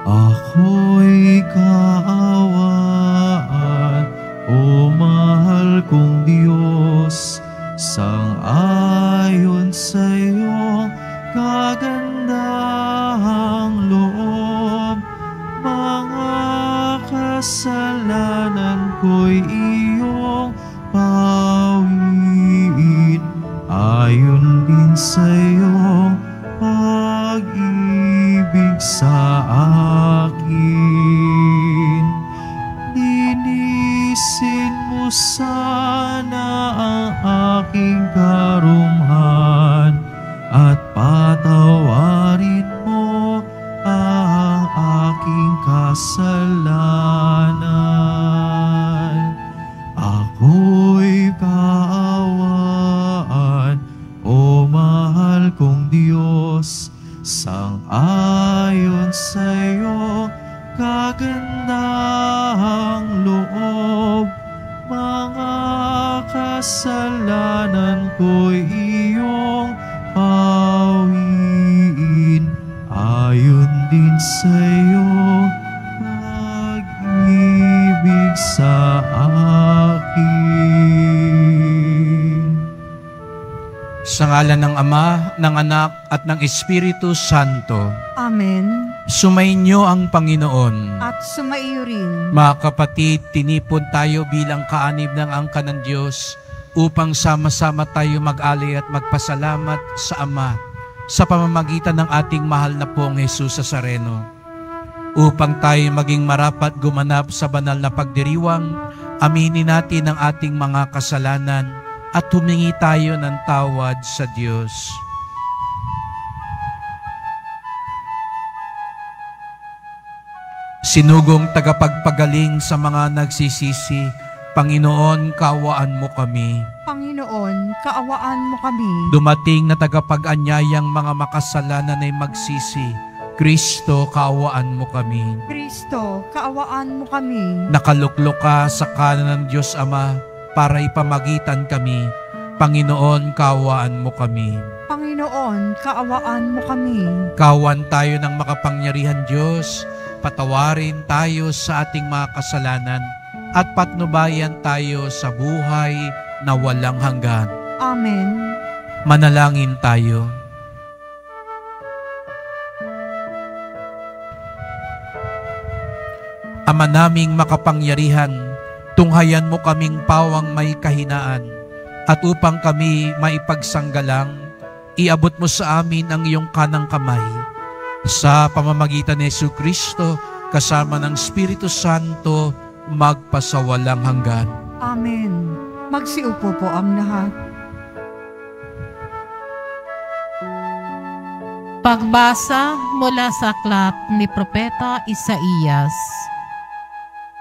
Ako'y kaawaan, o mahal kong Diyos, sang-ayon sa iyong kagandahang loob. Mga kasalanan ko'y iyong pawiin, ayon din sa iyong pag-ibig sa akin. Linisin mo sana ang aking karumhan at patawarin mo ang aking kasalanan. Ako'y kaawaan, o mahal kong Diyos, sang-ayon sa iyong kagandahang loob. Mga kasalanan ko'y iyong pawiin, ayon din sa iyong pag-ibig sa akin. Sa ngalan ng Ama, ng Anak, at ng Espiritu Santo. Amen. Sumainyo ang Panginoon. At sumaiyo rin. Mga kapatid, tinipon tayo bilang kaanib ng angkan ng Diyos upang sama-sama tayo mag-alay at magpasalamat sa Ama sa pamamagitan ng ating mahal na pong Jesus Nazareno. Upang tayo maging marapat gumanap sa banal na pagdiriwang, aminin natin ang ating mga kasalanan at humingi tayo ng tawad sa Diyos. Sinugong tagapagpagaling sa mga nagsisisi, Panginoon, kaawaan mo kami. Panginoon, kaawaan mo kami. Dumating na tagapag-anyayang mga makasalanan ay magsisi, Kristo, kaawaan mo kami. Kristo, kaawaan mo kami. Nakaluklok ka sa kanan ng Diyos Ama para ipamagitan kami. Panginoon, kaawaan mo kami. Panginoon, kaawaan mo kami. Kawan tayo ng makapangyarihan Diyos, patawarin tayo sa ating mga kasalanan at patnubayan tayo sa buhay na walang hanggan. Amen. Manalangin tayo. Ama naming makapangyarihan, tunghayan mo kaming pawang may kahinaan, at upang kami maipagsanggalang, iabot mo sa amin ang iyong kanang kamay. Sa pamamagitan ni Jesucristo, kasama ng Espiritu Santo, magpasawalang hanggan. Amen. Magsiupo po ang lahat. Pagbasa mula sa aklat ni Propeta Isaías.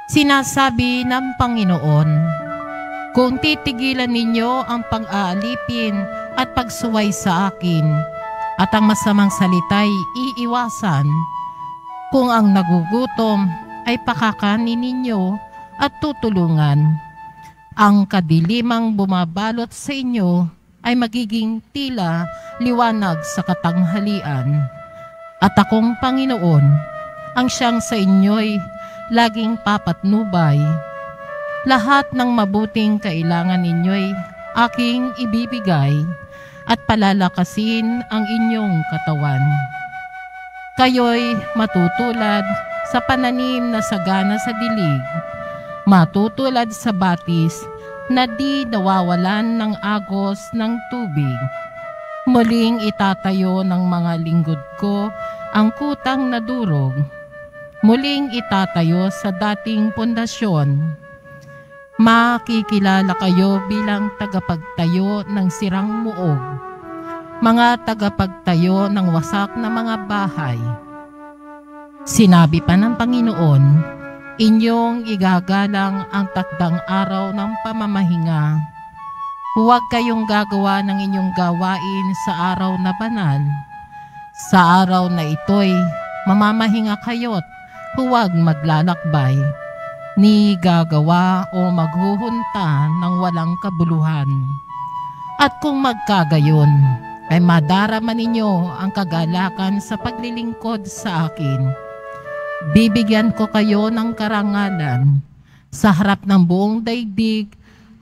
Sinasabi ng Panginoon, kung titigilan ninyo ang pang-aalipin at pagsuway sa akin, at ang masamang salita'y iiwasan, kung ang nagugutom ay pakakanin ninyo at tutulungan, ang kadilimang bumabalot sa inyo ay magiging tila liwanag sa katanghalian. At akong Panginoon, ang siyang sa inyo'y laging papatnubay. Lahat ng mabuting kailangan ninyo'y aking ibibigay at palalakasin ang inyong katawan. Kayo'y matutulad sa pananim na sagana sa dilig, matutulad sa batis na di nawawalan ng agos ng tubig. Muling itatayo ng mga linggod ko ang kutang na durog. Muling itatayo sa dating pundasyon. Makikilala kayo bilang tagapagtayo ng sirang muog, mga tagapagtayo ng wasak na mga bahay. Sinabi pa ng Panginoon, inyong igagalang ang takdang araw ng pamamahinga. Huwag kayong gagawa ng inyong gawain sa araw na banal. Sa araw na ito'y mamamahinga kayo't huwag maglalakbay, ni gagawa o maghuhunta ng walang kabuluhan. At kung magkagayon, ay madarama ninyo ang kagalakan sa paglilingkod sa akin. Bibigyan ko kayo ng karangalan sa harap ng buong daigdig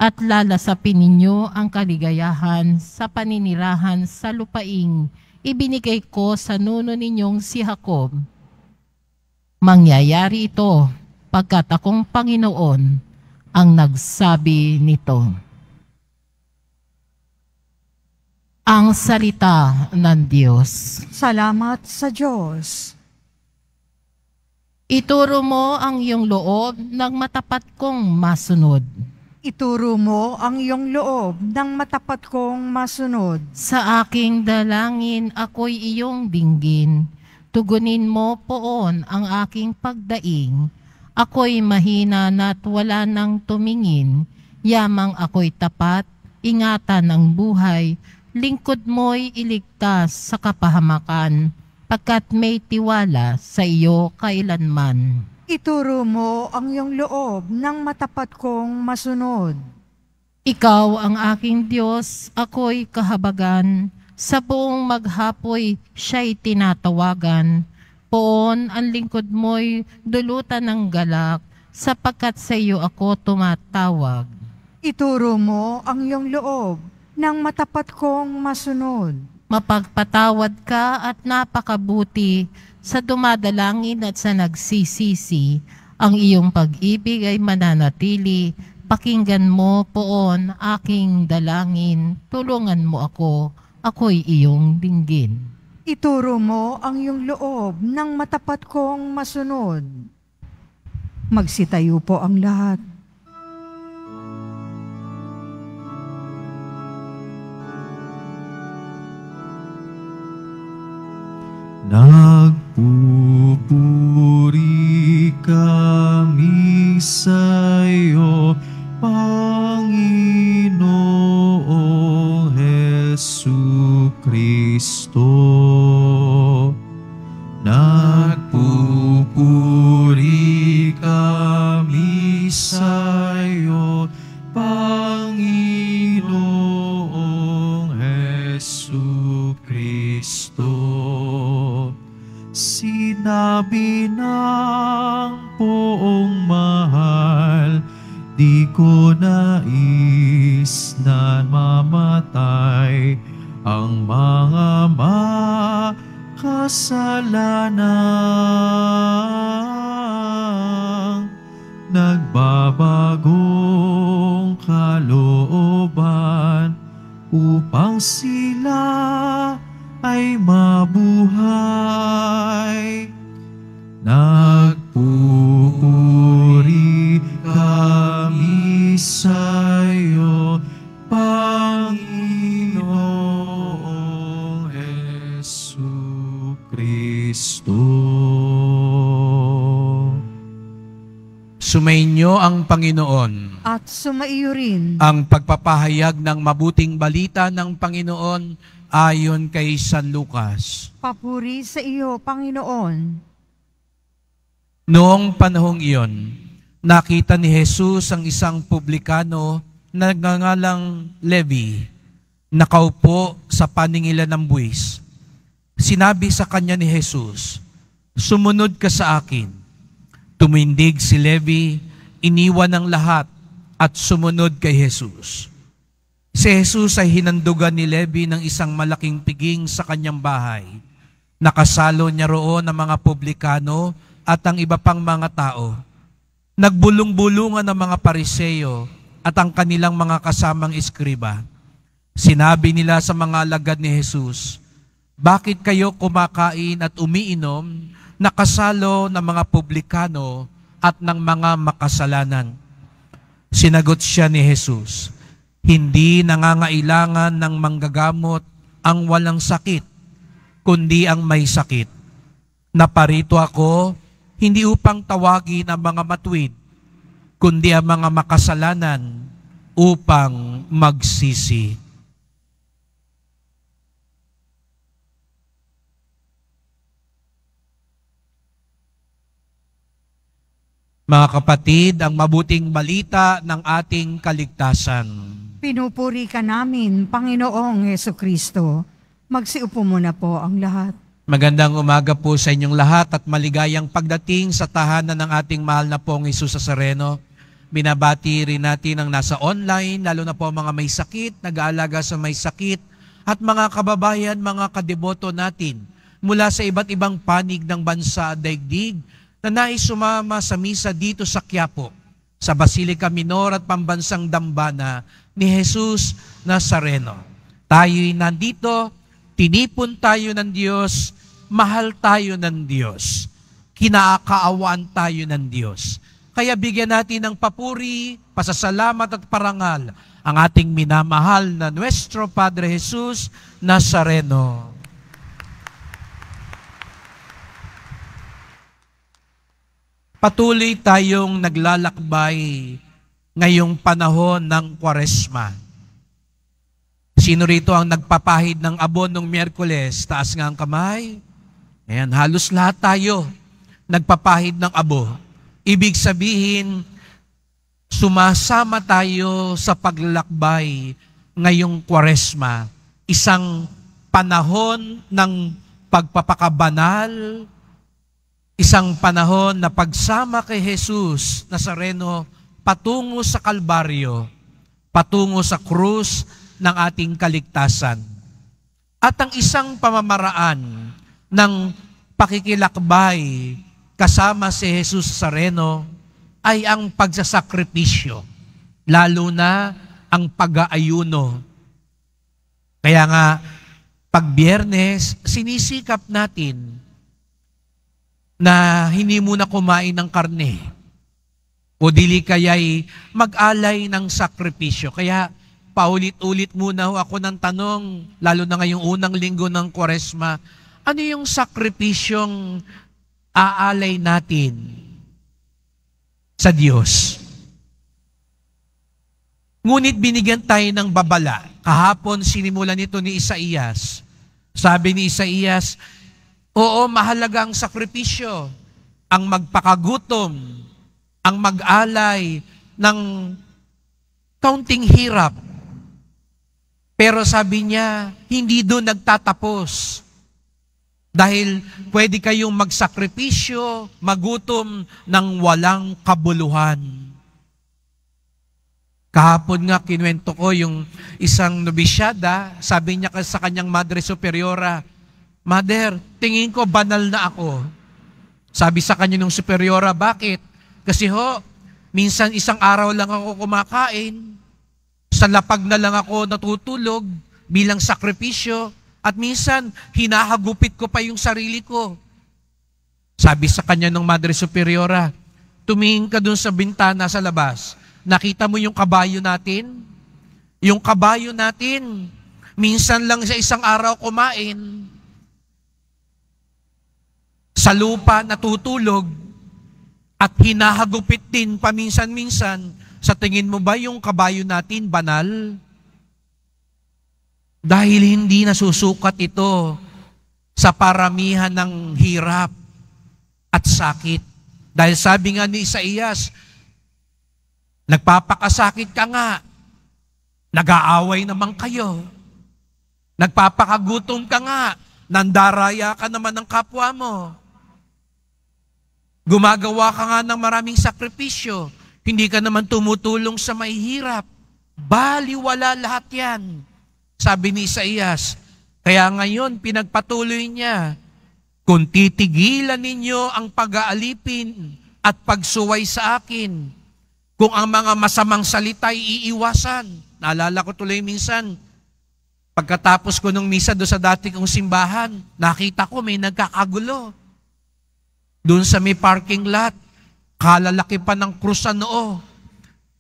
at lalasapin ninyo ang kaligayahan sa paninirahan sa lupaing ibinigay ko sa nuno ninyong si Jacob. Mangyayari ito pagkat akong Panginoon ang nagsabi nito. Ang salita ng Diyos. Salamat sa Diyos. Ituro mo ang iyong loob ng matapat kong masunod. Ituro mo ang iyong loob ng matapat kong masunod. Sa aking dalangin ako'y iyong dinggin. Tugunin mo poon ang aking pagdaing. Ako'y mahina na't wala nang tumingin. Yamang ako'y tapat, ingatan ang buhay. Lingkod mo'y iligtas sa kapahamakan, pagkat may tiwala sa iyo kailanman. Ituro mo ang iyong loob ng matapat kong masunod. Ikaw ang aking Diyos, ako'y kahabagan. Sa buong maghapoy siya'y tinatawagan. Poon ang lingkod mo'y dulutan ng galak, sapagkat sa iyo ako tumatawag. Ituro mo ang iyong loob ng matapat kong masunod. Mapagpatawad ka at napakabuti sa dumadalangin at sa nagsisisi. Ang iyong pag-ibig ay mananatili. Pakinggan mo poon aking dalangin. Tulungan mo ako, ako'y iyong dinggin. Ituro mo ang iyong loob ng matapat kong masunod. Magsitayo po ang lahat. Nagpupuri kami sa iyo, Panginoong Hesukristo. Nagpupuri kami sa iyo, Panginoong Hesukristo. Sinabi ng poong mahal, di ko nais na mamatay ang mga makasalanan. Nagbabagong kalooban upang sila ay mabuhay. Nagpupuri kami sa iyo, Panginoong Hesukristo. Sumainyo ang Panginoon. At sumaiyo rin. Ang pagpapahayag ng mabuting balita ng Panginoon ayon kay San Lucas. Papuri sa iyo, Panginoon. Noong panahong iyon, nakita ni Jesus ang isang publikano na nagngangalang Levi, nakaupo sa paningilan ng buwis. Sinabi sa kanya ni Jesus, "Sumunod ka sa akin." Tumindig si Levi, iniwan ang lahat at sumunod kay Jesus. Si Jesus ay hinandugan ni Levi ng isang malaking piging sa kanyang bahay. Nakasalo niya roon ang mga publikano at ang iba pang mga tao. Nagbulong-bulungan ang mga Pariseo at ang kanilang mga kasamang eskriba. Sinabi nila sa mga alagad ni Jesus, "Bakit kayo kumakain at umiinom na kasalo ng mga publikano at ng mga makasalanan?" Sinagot siya ni Jesus, "Hindi nangangailangan ng manggagamot ang walang sakit, kundi ang may sakit. Naparito ako hindi upang tawagin ang mga matuwid, kundi ang mga makasalanan upang magsisi." Mga kapatid, ang mabuting balita ng ating kaligtasan. Pinupuri ka namin, Panginoong Hesukristo. Magsiupo muna po ang lahat. Magandang umaga po sa inyong lahat at maligayang pagdating sa tahanan ng ating mahal na pong Jesus Nazareno. Binabati rin natin ang nasa online, lalo na po mga may sakit, nag-aalaga sa may sakit, at mga kababayan, mga kadeboto natin mula sa iba't ibang panig ng bansa at daigdig na nais sumama sa misa dito sa Quiapo, sa Basilica Minor at Pambansang Dambana ni Jesus Nazareno. Tayo'y nandito, tinipon tayo ng Diyos, mahal tayo ng Diyos, kinakaawaan tayo ng Diyos. Kaya bigyan natin ng papuri, pasasalamat at parangal ang ating minamahal na Nuestro Padre Jesus Nazareno. Patuloy tayong naglalakbay ngayong panahon ng Kwaresma. Sino rito ang nagpapahid ng abon nung Miyerkules? Taas nga ang kamay. Ayan, halos lahat tayo nagpapahid ng abo. Ibig sabihin, sumasama tayo sa paglalakbay ngayong Kwaresma. Isang panahon ng pagpapakabanal, isang panahon na pagsama kay Jesus Nazareno patungo sa Kalbaryo, patungo sa krus ng ating kaligtasan. At ang isang pamamaraan ng pakikilakbay kasama si Jesus Nazareno ay ang pagsasakripisyo, lalo na ang pag-aayuno. Kaya nga, pag Biyernes, sinisikap natin na hindi muna kumain ng karne o dili kaya'y mag-alay ng sakripisyo. Kaya paulit-ulit muna ako ng tanong, lalo na ngayong unang linggo ng Kwaresma, ano yung sakripisyong aalay natin sa Diyos? Ngunit binigyan tayo ng babala. Kahapon sinimulan nito ni Isaías. Sabi ni Isaías, oo, mahalaga ang sakripisyo, ang magpakagutom, ang mag-alay ng kaunting hirap. Pero sabi niya, hindi doon nagtatapos. Dahil pwede kayong magsakripisyo, magutom ng walang kabuluhan. Kahapon nga kinuwento ko yung isang nobisyada, sabi niya sa kanyang Madre Superiora, Mother, tingin ko banal na ako. Sabi sa kanya ng Superiora, bakit? Kasi minsan isang araw lang ako kumakain, sa lapag na lang ako natutulog bilang sakripisyo, at minsan hinahagupit ko pa yung sarili ko. Sabi sa kanya ng Madre Superiora, tumingin ka dun sa bintana sa labas, nakita mo yung kabayo natin? Yung kabayo natin, minsan lang sa isang araw kumain, sa lupa natutulog, at hinahagupit din paminsan-minsan. Sa tingin mo ba yung kabayo natin banal? Dahil hindi nasusukat ito sa paramihan ng hirap at sakit. Dahil sabi nga ni Isaías, nagpapakasakit ka nga, nag-aaway naman kayo. Nagpapakagutom ka nga, nandaraya ka naman ng kapwa mo. Gumagawa ka nga ng maraming sakripisyo, hindi ka naman tumutulong sa mahihirap. Baliwala lahat yan. Sabi ni Isaías, kaya ngayon pinagpatuloy niya, kung titigilan ninyo ang pag-aalipin at pagsuway sa akin, kung ang mga masamang salita ay iiwasan. Naalala ko tuloy minsan, pagkatapos ko nung misa doon sa dati kong simbahan, nakita ko may nagkakagulo. Doon sa may parking lot, kalalaki pa ng krus sa noo.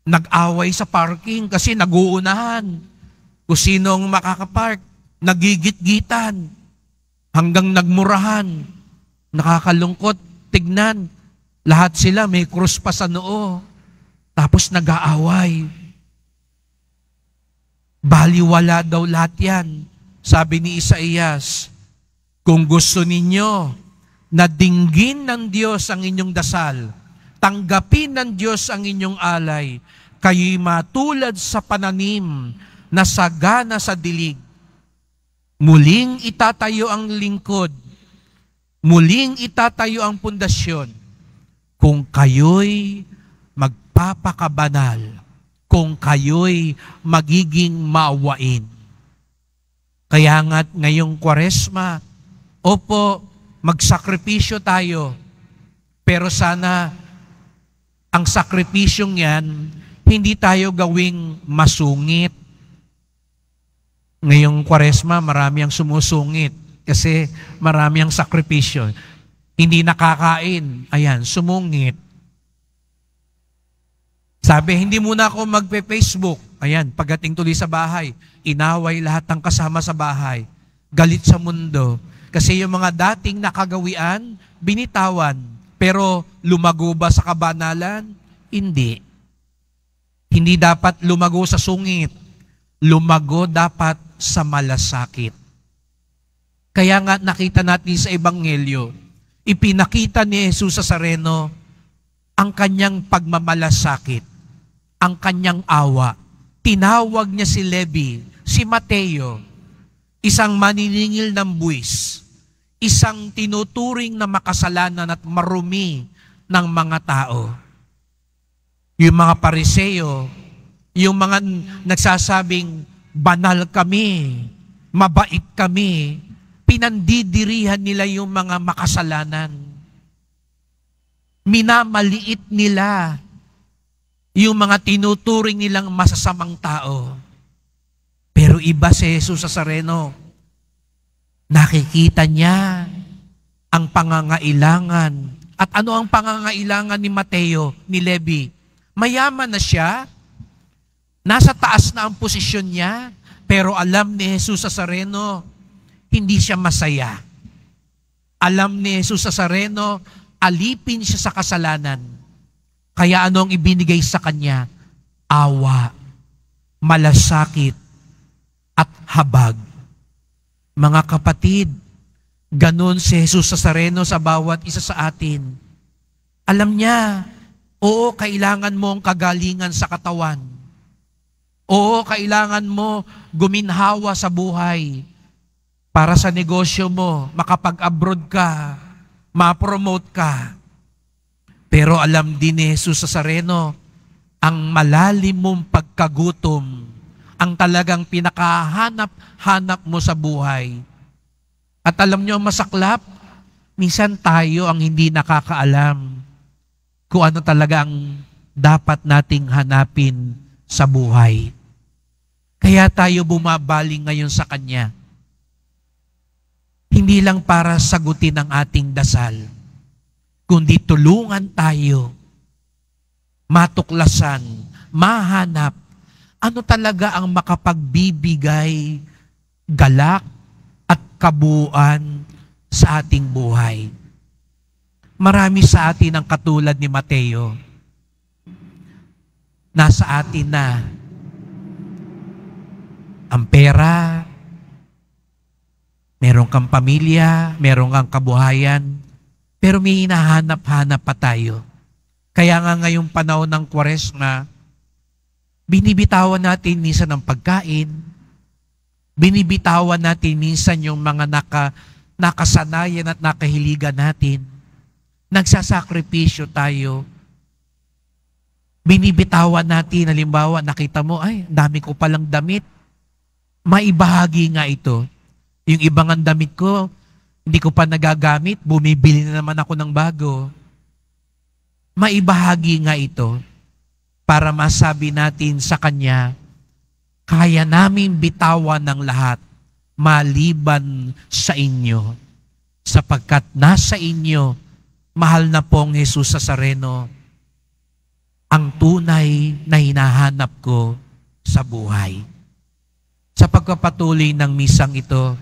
Nag-away sa parking kasi nag-uunahan. Kung sinong makakapark, nagigit-gitan. Hanggang nagmurahan. Nakakalungkot, tignan. Lahat sila may krus pa sa noo. Tapos nag-aaway. Baliwala daw lahat yan. Sabi ni Isaías, kung gusto ninyo na dinggin ng Diyos ang inyong dasal, tanggapin ng Diyos ang inyong alay, kayo'y matulad sa pananim na sagana sa dilig. Muling itatayo ang lingkod muling itatayo ang pundasyon kung kayo'y magpapakabanal, kung kayo'y magiging maawain. Kaya nga't ngayong Kwaresma, opo, magsakripisyo tayo, pero sana ang sakripisyong yan, hindi tayo gawing masungit. Ngayong Kwaresma, marami ang sumusungit kasi marami ang sakripisyo. Hindi nakakain, ayan, sumungit. Sabi, hindi muna ako magpe-Facebook. Ayan, pagdating tuloy sa bahay, inaway lahat ng kasama sa bahay. Galit sa mundo. Kasi yung mga dating nakagawian, binitawan. Pero lumago ba sa kabanalan? Hindi. Hindi dapat lumago sa sungit. Lumago dapat sa malasakit. Kaya nga nakita natin sa Ebanghelyo, ipinakita ni Jesus Nazareno ang kanyang pagmamalasakit, ang kanyang awa. Tinawag niya si Levi, si Mateo, isang maniningil ng buwis, isang tinuturing na makasalanan at marumi ng mga tao. Yung mga Pariseo, yung mga nagsasabing banal kami, mabait kami, pinandidirihan nila yung mga makasalanan. Minamaliit nila yung mga tinuturing nilang masasamang tao. Pero iba si Jesus Nazareno. Nakikita niya ang pangangailangan. At ano ang pangangailangan ni Mateo, ni Levi? Mayaman na siya, nasa taas na ang posisyon niya, pero alam ni Jesus Nazareno, hindi siya masaya. Alam ni Jesus Nazareno, alipin siya sa kasalanan. Kaya ano ang ibinigay sa kanya? Awa, malasakit, at habag. Mga kapatid, ganun si Jesus Nazareno sa bawat isa sa atin. Alam niya, oo, kailangan mo ang kagalingan sa katawan. Oo, kailangan mo guminhawa sa buhay para sa negosyo mo, makapag-abroad ka, ma-promote ka. Pero alam din ni Jesus Nazareno, ang malalim mong pagkagutom, ang talagang pinakahanap-hanap mo sa buhay. At alam niyo, masaklap, minsan tayo ang hindi nakakaalam kung ano talagang dapat nating hanapin sa buhay. Kaya tayo bumabaling ngayon sa Kanya. Hindi lang para sagutin ang ating dasal, kundi tulungan tayo, matuklasan, mahanap, ano talaga ang makapagbibigay galak at kabuuan sa ating buhay. Marami sa atin ang katulad ni Mateo. Nasa atin na ang pera, meron kang pamilya, meron kang kabuhayan, pero may hinahanap-hanap pa tayo. Kaya nga ngayong panahon ng Kwaresma, binibitawan natin minsan ang pagkain, binibitawan natin minsan yung mga nakasanayan at nakahiligan natin. Nagsasakripisyo tayo. Binibitawan natin, halimbawa, nakita mo, ay, dami ko palang damit. Maibahagi nga ito. Yung ibang ang damit ko, hindi ko pa nagagamit, bumibili na naman ako ng bago. Maibahagi nga ito para masabi natin sa Kanya, kaya namin bitawan ng lahat maliban sa inyo, sapagkat nasa inyo, mahal na pong Jesus Nazareno, ang tunay na hinahanap ko sa buhay. Sa pagpapatuloy ng misang ito,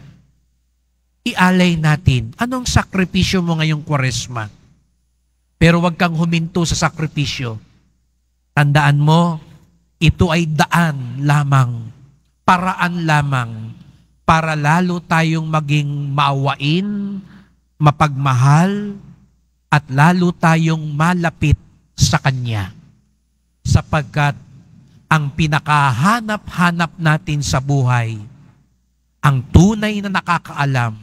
ialay natin, anong sakripisyo mo ngayong Kwaresma? Pero wag kang huminto sa sakripisyo. Tandaan mo, ito ay daan lamang, paraan lamang, para lalo tayong maging maawain, mapagmahal, at lalo tayong malapit sa Kanya. Sapagkat ang pinakahanap-hanap natin sa buhay, ang tunay na nakakaalam,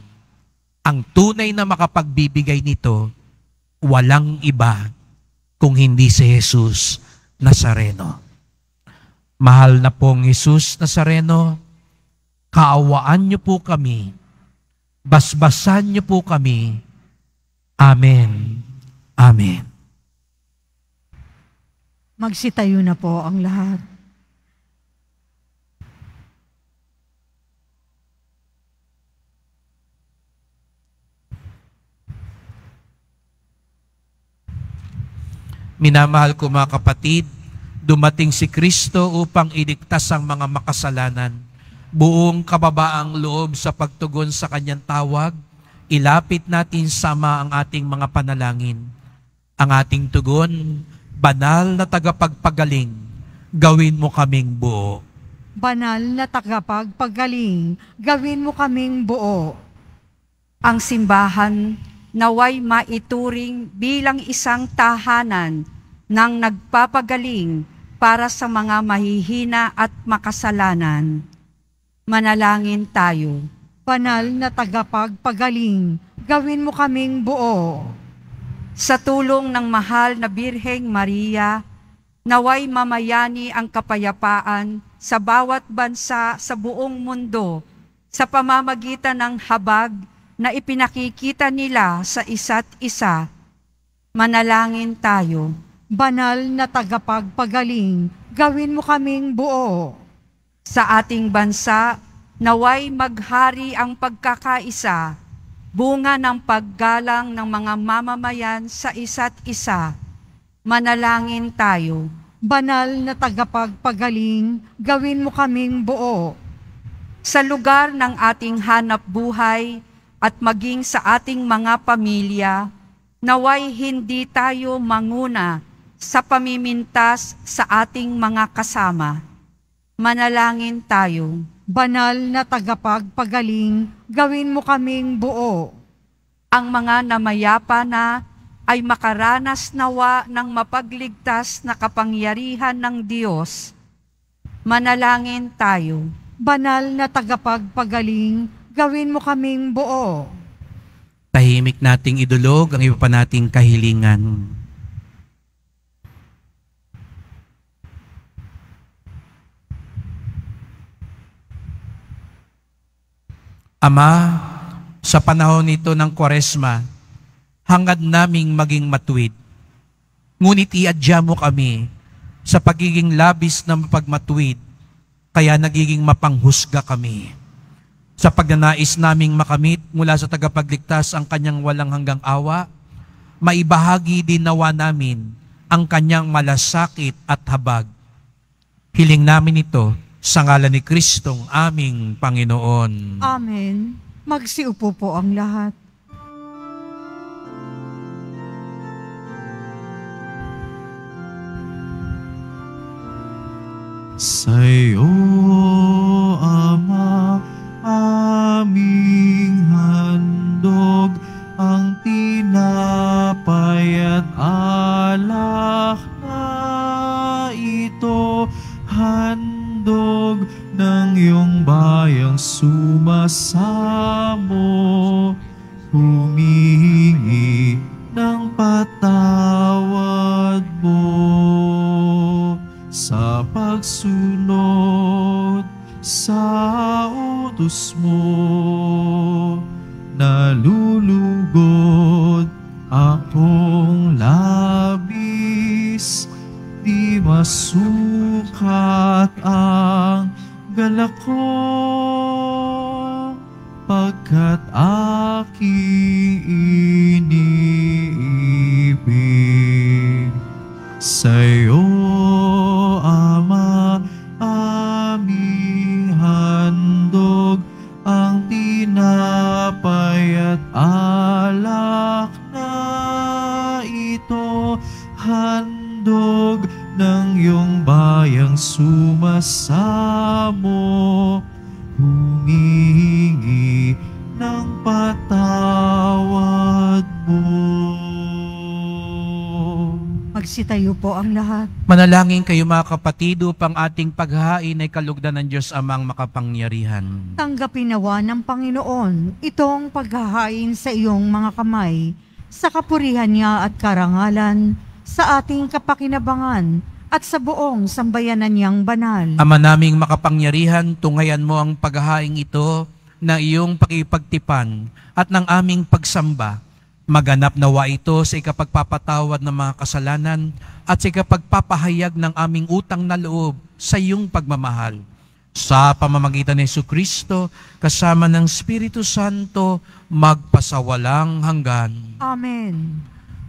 Ang tunay na makapagbibigay nito, walang iba kung hindi si Jesus Nazareno. Mahal na pong Jesus Nazareno, kaawaan niyo po kami, basbasan niyo po kami. Amen. Amen. Magsitayo na po ang lahat. Minamahal ko mga kapatid, dumating si Kristo upang iligtas ang mga makasalanan. Buong kababaang loob sa pagtugon sa kanyang tawag, ilapit natin sama ang ating mga panalangin. Ang ating tugon, banal na tagapagpagaling, gawin mo kaming buo. Banal na tagapagpagaling, gawin mo kaming buo. Ang simbahan naway maituring bilang isang tahanan ng nagpapagaling para sa mga mahihina at makasalanan. Manalangin tayo. Banal na tagapagpagaling, gawin mo kaming buo. Sa tulong ng mahal na Birheng Maria, naway mamayani ang kapayapaan sa bawat bansa sa buong mundo sa pamamagitan ng habag na ipinakikita nila sa isa't isa. Manalangin tayo. Banal na tagapagpagaling, gawin mo kaming buo. Sa ating bansa, naway maghari ang pagkakaisa, bunga ng paggalang ng mga mamamayan sa isa't isa. Manalangin tayo. Banal na tagapagpagaling, gawin mo kaming buo. Sa lugar ng ating hanap buhay at maging sa ating mga pamilya, naway hindi tayo manguna sa pamimintas sa ating mga kasama. Manalangin tayo. Banal na tagapagpagaling, gawin mo kaming buo. Ang mga namayapa na ay makaranas nawa ng mapagligtas na kapangyarihan ng Diyos. Manalangin tayo. Banal na tagapagpagaling, gawin mo kaming buo. Tahimik nating idulog ang iba pa nating kahilingan. Ama, sa panahon nito ng Kwaresma, hangad naming maging matuwid. Ngunit iadya mo kami sa pagiging labis na mapagmatuwid, kaya nagiging mapanghusga kami. Sa pagnanais naming makamit mula sa tagapagligtas ang kanyang walang hanggang awa, maibahagi din nawa namin ang kanyang malasakit at habag. Hiling namin ito sa ngalan ni Kristong aming Panginoon. Amen. Magsiupo po ang lahat. Sa'yo, Ama, aming handog ang tinapay at alak na ito, handog ng iyong bayang sumasamo, humihingi ng patawad mo sa pagsunod sa utos mo. Nalulugod akong labis, di masukat ang galak ko, pagkat aking iniibig. Sa'yo, Ama, aming handog ang tinapay at alak na ito, handog ng iyong bayang sumasamo, humihingi ng patawad mo. Magsitayo po ang lahat. Manalangin kayo mga kapatid upang ating paghahain ay kalugdan ng Diyos Amang makapangyarihan. Tanggapin nawa ng Panginoon itong paghahain sa iyong mga kamay, sa kapurihan niya at karangalan, sa ating kapakinabangan, at sa buong sambayanan niyang banal. Ama naming makapangyarihan, tungayan mo ang paghahain ito na iyong pakipagtipan at ng aming pagsamba. Maganap nawa ito sa ikapagpapatawad ng mga kasalanan at sa ikapagpapahayag ng aming utang na loob sa iyong pagmamahal. Sa pamamagitan ni Jesucristo, kasama ng Espiritu Santo, magpasawalang hanggan. Amen.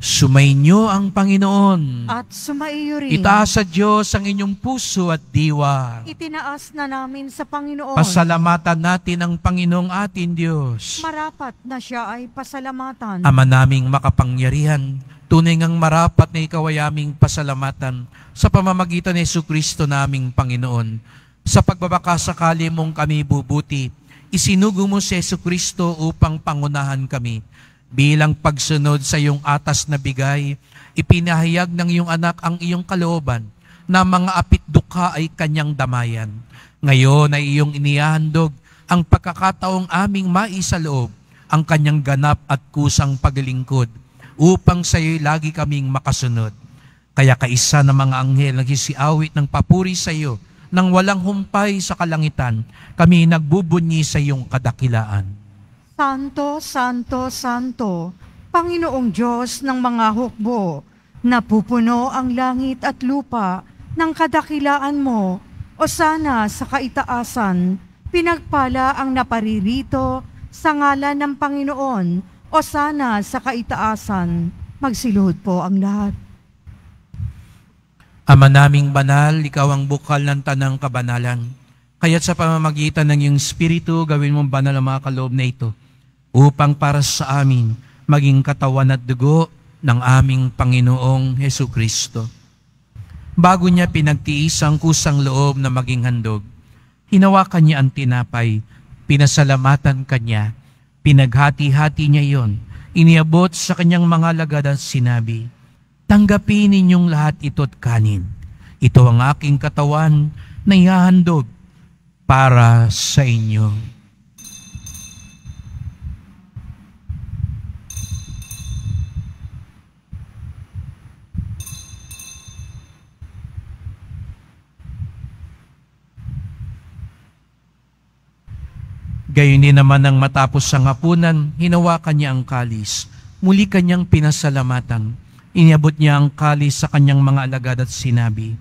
Sumainyo ang Panginoon. At sumaiyo rin. Itaas sa Diyos ang inyong puso at diwa. Itinaas na namin sa Panginoon. Pasalamatan natin ang Panginoong ating Diyos. Marapat na siya ay pasalamatan. Ama naming makapangyarihan, tunay ngang marapat na ikaw ay aming pasalamatan sa pamamagitan ni Jesucristo naming Panginoon. Sa pagbabakasakali mong kami bubuti, isinugo mo si Jesucristo upang pangunahan kami. Bilang pagsunod sa iyong atas na bigay, ipinahayag ng iyong anak ang iyong kalooban na mga apit dukha ay kanyang damayan. Ngayon ay iyong inihahandog ang pagkakataong aming maisaloob ang kanyang ganap at kusang paglingkod upang sa iyo'y lagi kaming makasunod. Kaya kaisa ng mga anghel nagsisiawit ng papuri sa iyo nang walang humpay sa kalangitan, kami nagbubunyi sa iyong kadakilaan. Santo, Santo, Santo, Panginoong Diyos ng mga hukbo, napupuno ang langit at lupa ng kadakilaan mo, o sana sa kaitaasan, pinagpala ang naparirito sa ngalan ng Panginoon, o sana sa kaitaasan. Magsiluhod po ang lahat. Ama naming banal, ikaw ang bukal ng tanang kabanalan. Kaya't sa pamamagitan ng iyong Espiritu, gawin mong banal ang mga kaloob na ito, upang para sa amin maging katawan at dugo ng aming Panginoong Jesucristo. Bago niya pinagtiis ang kusang loob na maging handog, hinawakan niya ang tinapay, pinasalamatan kanya, pinaghati-hati niya iyon, iniabot sa kanyang mga alagad at sinabi, "Tanggapin ninyong lahat ito't kanin. Ito ang aking katawan na ihahandog para sa inyo." Gayon din naman nang matapos ang hapunan, hinawakan niya ang kalis. Muli kanyang pinasalamatan. Iniabot niya ang kalis sa kanyang mga alagad at sinabi,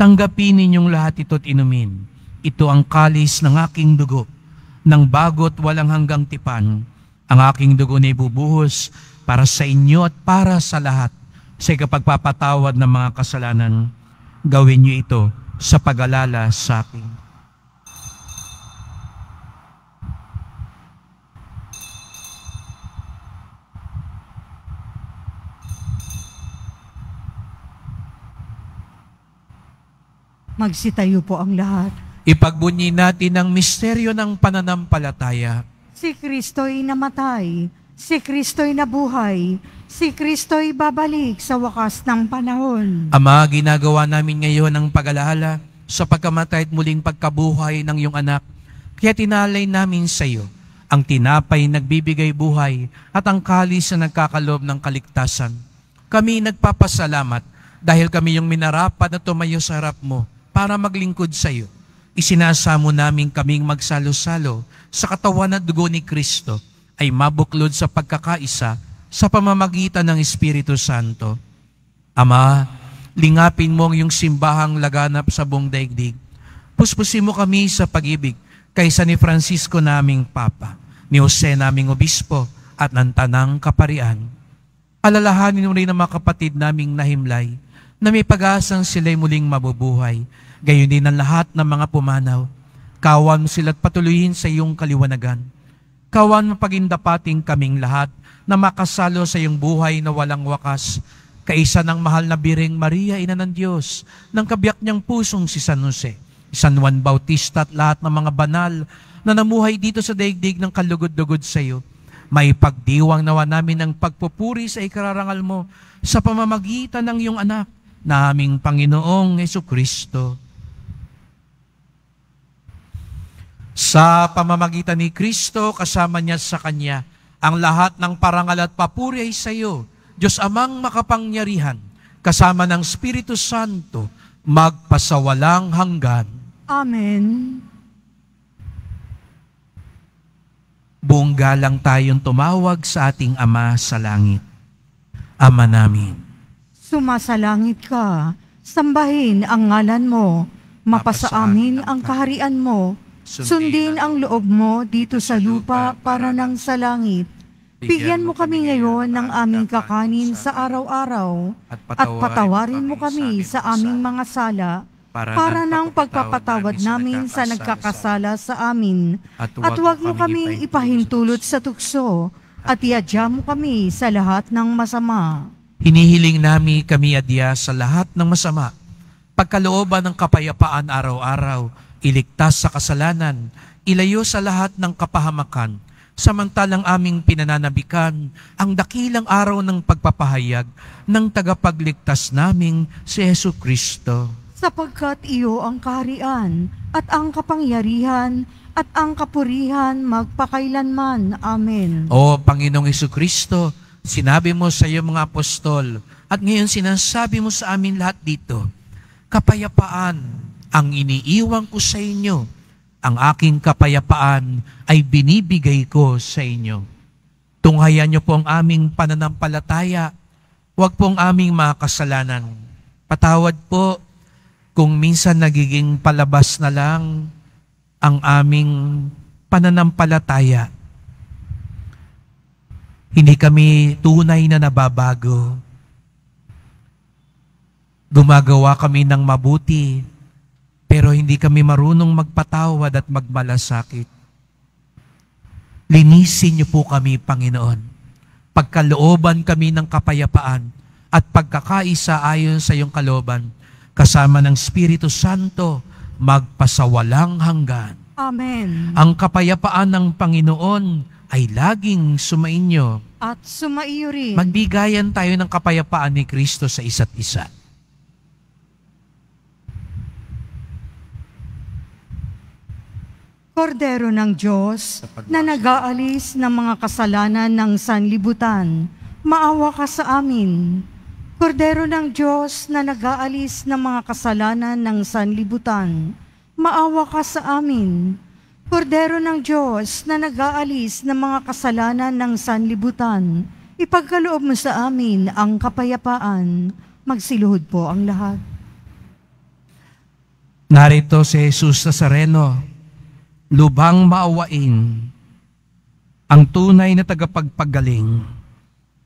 "Tanggapin ninyong lahat ito't inumin. Ito ang kalis ng aking dugo, ng bago't walang hanggang tipan. Ang aking dugo na ibubuhos para sa inyo at para sa lahat sa ikapagpapatawad ng mga kasalanan. Gawin niyo ito sa pag-alala sa akin." Magsitayo po ang lahat. Ipagbunyi natin ang misteryo ng pananampalataya. Si Kristo'y namatay, si Kristo'y nabuhay, si Kristo'y babalik sa wakas ng panahon. Ama, ginagawa namin ngayon ang pag-alaala sa pagkamatay at muling pagkabuhay ng iyong anak. Kaya tinalay namin sa iyo ang tinapay nagbibigay buhay at ang kalis na nagkakaloob ng kaligtasan. Kami nagpapasalamat dahil kami yung minarapat na tumayo sa harap mo para maglingkod sa iyo. Isinasamo namin kaming magsalo-salo sa katawan at dugo ni Kristo ay mabuklod sa pagkakaisa sa pamamagitan ng Espiritu Santo. Ama, lingapin mo ang iyong simbahang laganap sa buong daigdig. Puspusin mo kami sa pag-ibig kaysa ni Francisco naming Papa, ni Jose naming Obispo at ng Tanang Kaparian. Alalahanin mo rin ang mga kapatid naming nahimlay na may pag-asang sila'y muling mabubuhay. Gayon din ang lahat ng mga pumanaw. Kawan mo sila't patuloyin sa iyong kaliwanagan. Kawan mo pagindapating kaming lahat na makasalo sa iyong buhay na walang wakas. Kaisa ng mahal na Birheng Maria, Ina ng Diyos, ng kabiyak niyang pusong si San Jose, San Juan Bautista at lahat ng mga banal na namuhay dito sa daigdig ng kalugod-lugod sa iyo. Maipagdiwang nawa namin ang pagpupuri sa ikararangal mo sa pamamagitan ng iyong anak na aming Panginoong Hesukristo. Sa pamamagitan ni Kristo, kasama niya sa Kanya, ang lahat ng parangal at papuri ay sa iyo, Diyos Amang makapangyarihan, kasama ng Espiritu Santo, magpasawalang hanggan. Amen. Buong galang tayong tumawag sa ating Ama sa langit. Ama namin, Sumasalangit ka, sambahin ang ngalan mo, mapasa amin ang kaharian mo, sundin ang loob mo dito sa lupa para nang sa langit. Bigyan mo kami ngayon ng aming kakanin sa araw-araw, at patawarin mo kami sa aming mga sala, para ng pagpapatawad namin sa nagkakasala sa amin. At huwag mo kaming ipahintulot sa tukso, at iadya mo kami sa lahat ng masama. hinihiling namin kami adya sa lahat ng masama, pagkalooban ng kapayapaan araw-araw, iligtas sa kasalanan, ilayo sa lahat ng kapahamakan, samantalang aming pinananabikan ang dakilang araw ng pagpapahayag ng tagapagligtas naming si Hesukristo. Sapagkat iyo ang kaharian, at ang kapangyarihan, at ang kapurihan magpakailanman. Amen. O Panginoong Hesukristo, sinabi mo sa iyong mga apostol, at ngayon sinasabi mo sa amin lahat dito, kapayapaan ang iniiwan ko sa inyo, ang aking kapayapaan ay binibigay ko sa inyo. Tunghayan niyo po ang aming pananampalataya, huwag po ang aming mga kasalanan. Patawad po kung minsan nagiging palabas na lang ang aming pananampalataya. Hindi kami tunay na nababago. Gumagawa kami ng mabuti, pero hindi kami marunong magpatawad at magmalasakit. Linisin niyo po kami, Panginoon. Pagkalooban kami ng kapayapaan at pagkakaisa ayon sa iyong kalooban, kasama ng Espiritu Santo, magpasawalang hanggan. Amen. Ang kapayapaan ng Panginoon ay laging sumainyo. At sumaiyo rin. Magbigayan tayo ng kapayapaan ni Kristo sa isa't isa. Kordero ng Diyos, na nag-aalis ng mga kasalanan ng sanlibutan, maawa ka sa amin. Kordero ng Diyos, na nag-aalis ng mga kasalanan ng sanlibutan, maawa ka sa amin. Kordero ng Diyos, na nag-aalis ng mga kasalanan ng sanlibutan, ipagkaloob mo sa amin ang kapayapaan. Magsiluhod po ang lahat. Narito si Jesus Nazareno, lubhang maawain, ang tunay na tagapagpagaling,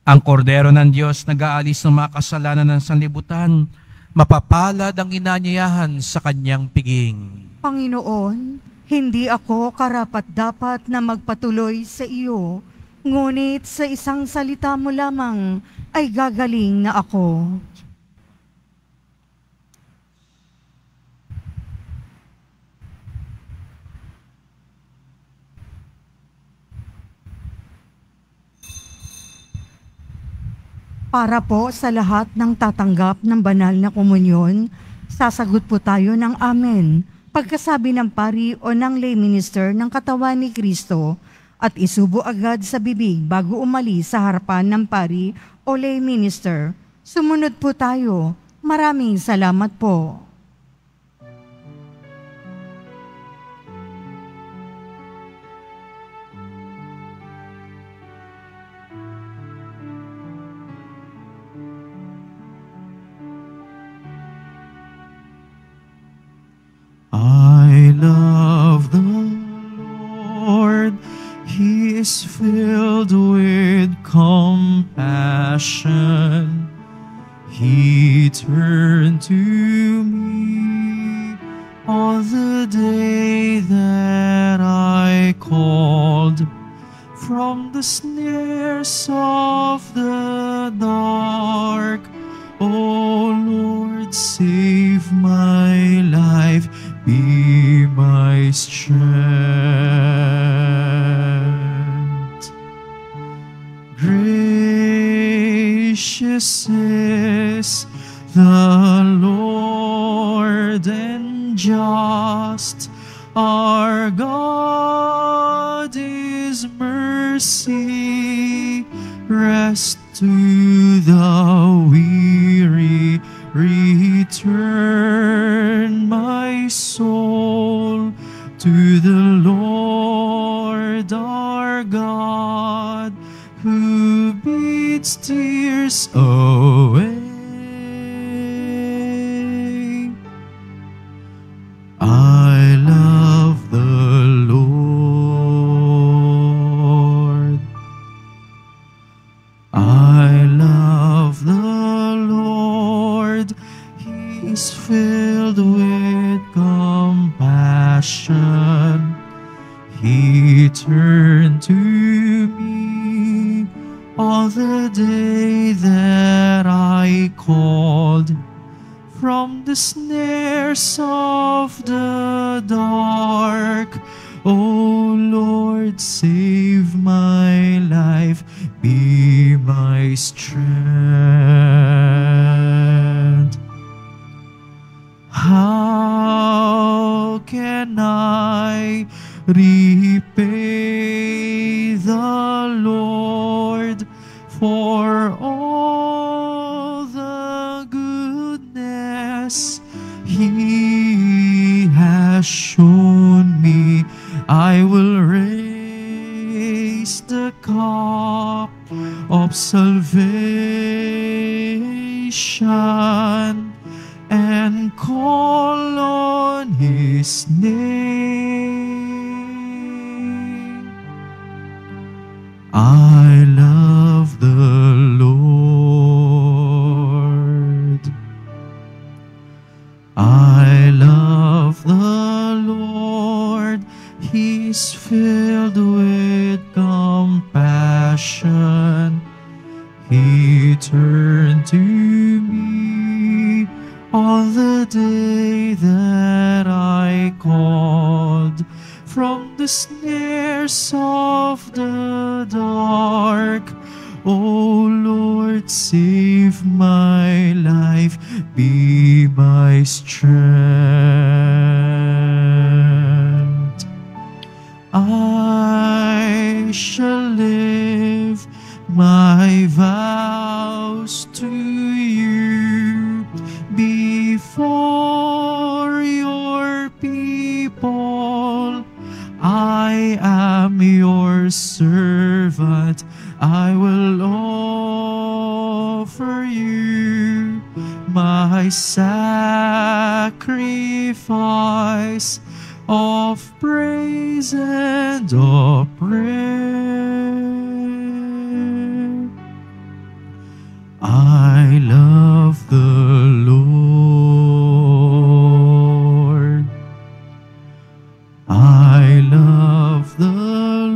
ang kordero ng Diyos nag-aalis ng mga kasalanan ng sanlibutan, mapapalad ang inanyayahan sa kanyang piging. Panginoon, hindi ako karapat-dapat na magpatuloy sa iyo, ngunit sa isang salita mo lamang ay gagaling na ako. Para po sa lahat ng tatanggap ng banal na komunyon, sasagot po tayo ng Amen pagkasabi ng pari o ng lay minister ng katawan ni Kristo at isubo agad sa bibig bago umalis sa harapan ng pari o lay minister. Sumunod po tayo. Maraming salamat po. I love the Lord, He is filled with compassion. He turned to me on the day that I called from the snares of the dark. O Lord, save my life, be my strength. Gracious is the Lord and just. Our God is mercy. Rest to the weary. Return my soul to the Lord our God, who beats tears away. I love the Lord. I love the Lord. He is filled with compassion. He turned to me all the day that I called. From the snares of the dark, O Lord, save my life, be my strength. How can I repay the Lord for all the goodness He has shown me? I will raise the cup of salvation and call on His name. I love the Lord. I love the Lord. He is filled with compassion. He turned to me on the day that I called. From the snares of the dark, O Lord, save my life, be my strength. I shall live my vows to you before your people. I am your servant. I will offer you my sacrifice of praise and of prayer. I love the Lord. I love the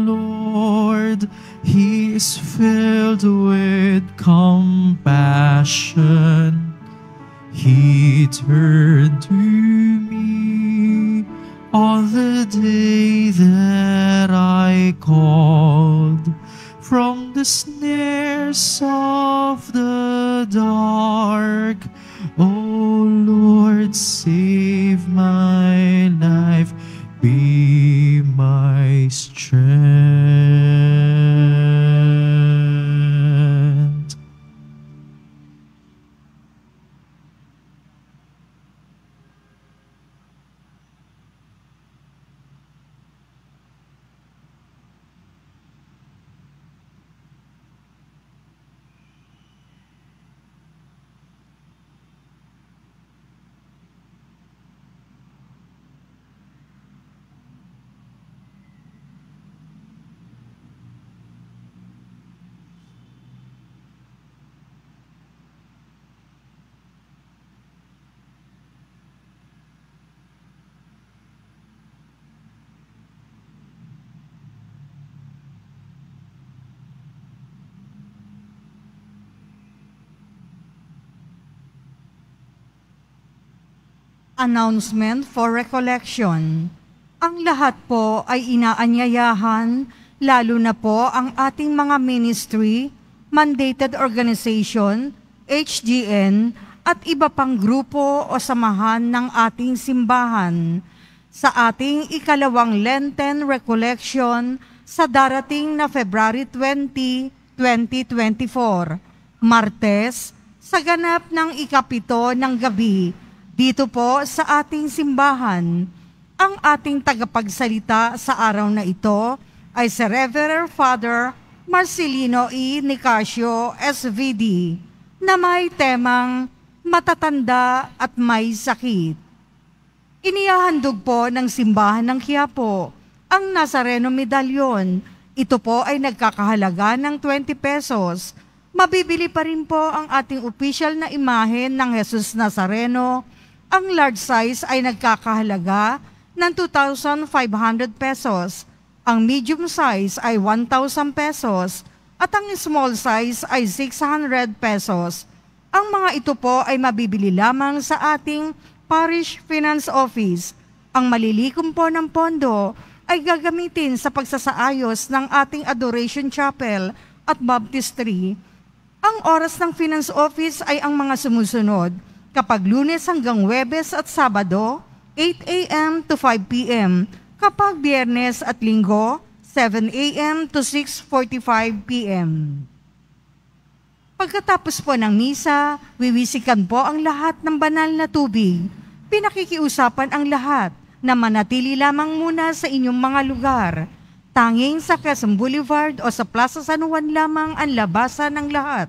Lord. He is filled with compassion. He turned to me on the day that I called. From the snares of the dark, O Lord, save my life, be my strength. Announcement for recollection. Ang lahat po ay inaanyayahan lalo na po ang ating mga ministry, mandated organization, HGN, at iba pang grupo o samahan ng ating simbahan sa ating ikalawang Lenten Recollection sa darating na February 20, 2024, Martes, sa ganap ng ikapito ng gabi, dito po sa ating simbahan. Ang ating tagapagsalita sa araw na ito ay si Reverend Father Marcelino E. Nicasio, SVD, na may temang matatanda at may sakit. Inihahandog po ng simbahan ng Quiapo ang Nazareno Medalyon. Ito po ay nagkakahalaga ng 20 pesos. Mabibili pa rin po ang ating official na imahe ng Jesus Nazareno. Ang large size ay nagkakahalaga ng 2,500 pesos. Ang medium size ay 1,000 pesos at ang small size ay 600 pesos. Ang mga ito po ay mabibili lamang sa ating Parish Finance Office. Ang malilikom po ng pondo ay gagamitin sa pagsasaayos ng ating Adoration Chapel at Baptistry. Ang oras ng Finance Office ay ang mga sumusunod. Kapag Lunes hanggang Huwebes at Sabado, 8 a.m. to 5 p.m. Kapag Biyernes at Linggo, 7 a.m. to 6:45 p.m. Pagkatapos po ng misa, wiwisikan po ang lahat ng banal na tubig. Pinakikiusapan ang lahat na manatili lamang muna sa inyong mga lugar. Tanging sa Quezon Boulevard o sa Plaza San Juan lamang ang labasan ng lahat.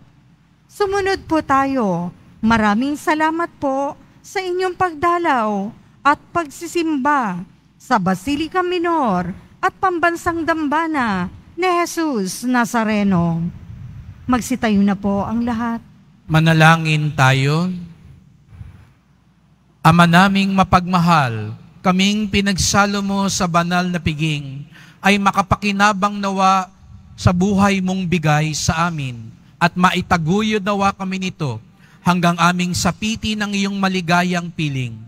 Sumunod po tayo. Maraming salamat po sa inyong pagdalaw at pagsisimba sa Basilica Minor at Pambansang Dambana ni Jesus Nazareno. Magsitayo na po ang lahat. Manalangin tayo. Ama naming mapagmahal, kaming pinagsalo mo sa banal na piging, ay makapakinabang nawa sa buhay mong bigay sa amin, at maitaguyod nawa kami nito hanggang aming sapiti ng iyong maligayang piling.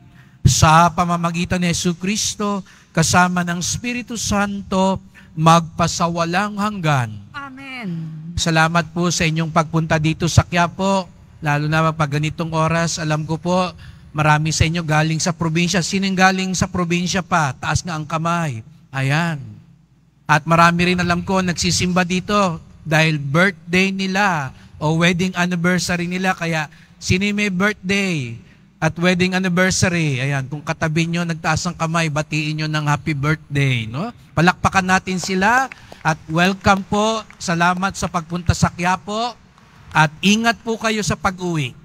Sa pamamagitan ni Jesucristo, kasama ng Espiritu Santo, magpasawalang hanggan. Amen. Salamat po sa inyong pagpunta dito sa Quiapo, lalo na pag ganitong oras. Alam ko po, marami sa inyo galing sa probinsya. Sinong galing sa probinsya pa? Taas nga ang kamay. Ayan. At marami rin alam ko nagsisimba dito dahil birthday nila o wedding anniversary nila. Kaya sino may birthday at wedding anniversary? Ayan, kung katabi nyo, nagtaas ang kamay, batiin nyo ng happy birthday. No? Palakpakan natin sila. At welcome po, salamat sa pagpunta sa Quiapo at ingat po kayo sa pag-uwi.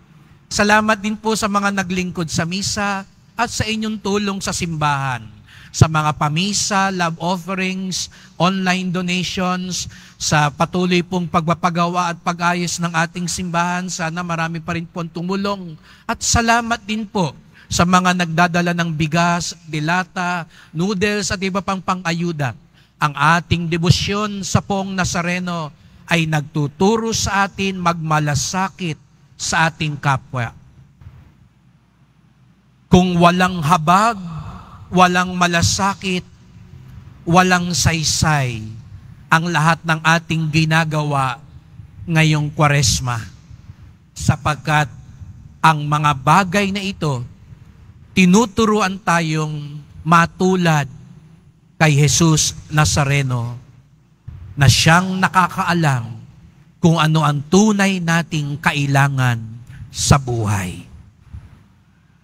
Salamat din po sa mga naglingkod sa misa at sa inyong tulong sa simbahan. Sa mga pamisa, love offerings, online donations, sa patuloy pong pagpapagawa at pag-ayos ng ating simbahan, sana marami pa rin po tumulong. At salamat din po sa mga nagdadala ng bigas, dilata, noodles at iba pang pang-ayuda. Ang ating debosyon sa Poong Nazareno ay nagtuturo sa atin magmalasakit sa ating kapwa. Kung walang habag, walang malasakit, walang saysay ang lahat ng ating ginagawa ngayong Kwaresma. Sapagkat ang mga bagay na ito, tinuturuan tayong matulad kay Jesus Nazareno na siyang nakakaalam kung ano ang tunay nating kailangan sa buhay.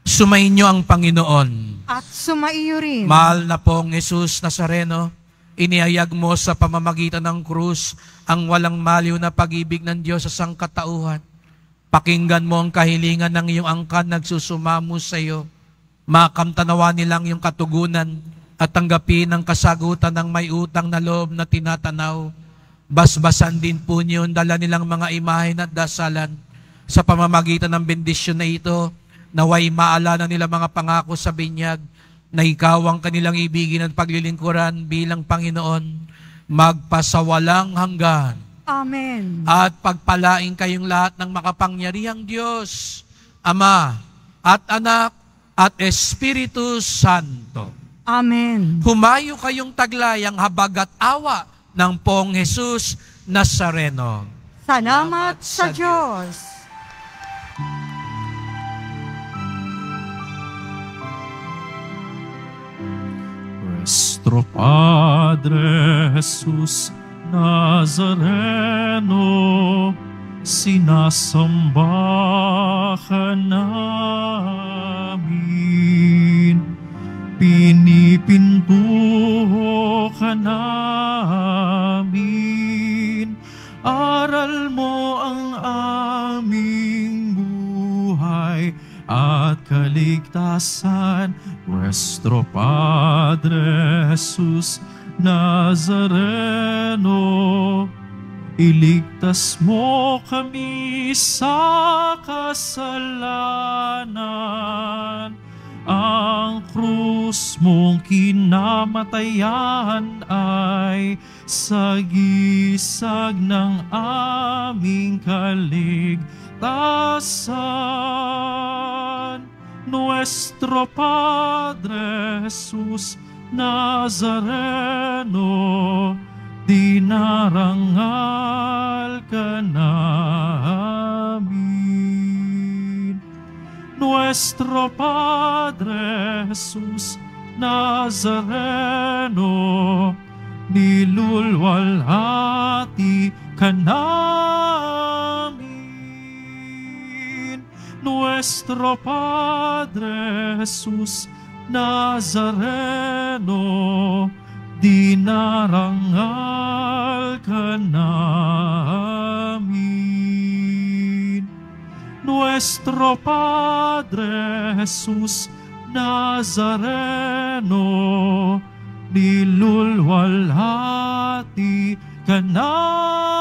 Sumainyo ang Panginoon. At sumaiyo rin. Mahal na pong Jesus Nazareno, inihayag mo sa pamamagitan ng krus ang walang maliw na pag-ibig ng Diyos sa sangkatauhan. Pakinggan mo ang kahilingan ng iyong angkan nagsusumamo sa iyo. Makamtanawa nilang iyong katugunan at tanggapin ang kasagutan ng may utang na loob na tinatanaw. Basbasan din po niyo ang dala nilang mga imahen at dasalan. Sa pamamagitan ng bendisyon na ito, naway maalala nila mga pangako sa binyag na ikaw ang kanilang ibigin at paglilingkuran bilang Panginoon, magpasawalang hanggan. Amen. At pagpalain kayong lahat ng makapangyarihang Diyos, Ama at Anak at Espiritu Santo. Amen. Humayo kayong taglayang habag at awa ng Poong Jesus Nazareno. Salamat sa Diyos. Nuestro Padre Jesus Nazareno, sinasamba ka namin, pinipintuho ka namin, aral mo ang aming buhay at kaligtasan. Nuestro Padre Jesus Nazareno, iligtas mo kami sa kasalanan. Ang krus mong kinamatayan ay sagisag ng aming kaligtasan. Nuestro Padre Jesus Nazareno, dinarangal ka namin. Nuestro Padre Jesus Nazareno, nilulwalhati ka namin. Nuestro Padre Jesus Nazareno, dinarangal ka namin. Nuestro Padre Jesus Nazareno, nilulwalhati ka namin.